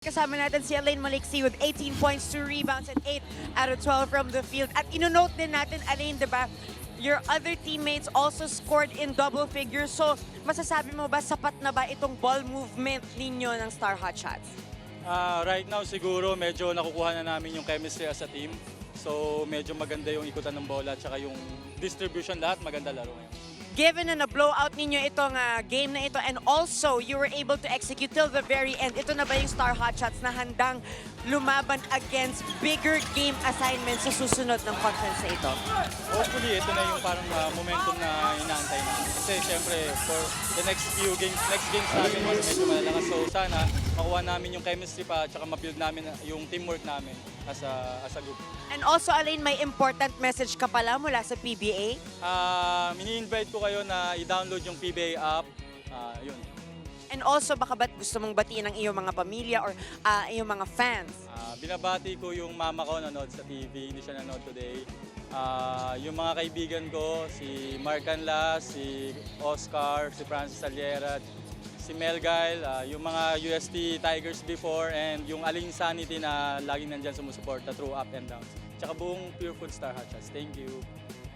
Kasama natin si Elaine Maliksi with 18 points, 2 rebounds, and 8 out of 12 from the field. At ino-note din natin, Elaine, diba, your other teammates also scored in double figures. So, masasabi mo ba, sapat na ba itong ball movement ninyo ng Star Hotshots? Right now, siguro medyo nakukuha na namin yung chemistry as a team. So, medyo maganda yung ikutan ng bola at saka yung distribution, lahat maganda laro ngayon. Given na na-blowout ninyo itong game na ito and also you were able to execute till the very end, ito na ba yung Star Hotshots na handang lumaban against bigger game assignments sa susunod ng conference na ito? Hopefully, ito na yung parang momentum na inaantay natin. Kasi syempre, for the next games natin, mas medyo malalakas. So sana, makuha namin yung chemistry pa at saka ma-build namin yung teamwork namin as a group. And also, Elaine, may important message ka pala mula sa PBA? Mini-invite ko kayo na i-download yung PBA app. Yun. And also, baka ba't gusto mong batiin ang iyong mga pamilya or iyong mga fans? Binabati ko yung mama ko nanood sa TV, hindi siya nanood today. Yung mga kaibigan ko, si Mark Canlas, si Oscar, si Francis Aliera, si Mel Gail, yung mga UST Tigers before, and yung Aling Sanity na laging nandyan sumusuporta through up and downs. Tsaka buong Pure Food Star Hotshots. Thank you.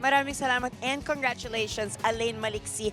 Maraming salamat and congratulations, Elaine Maliksi.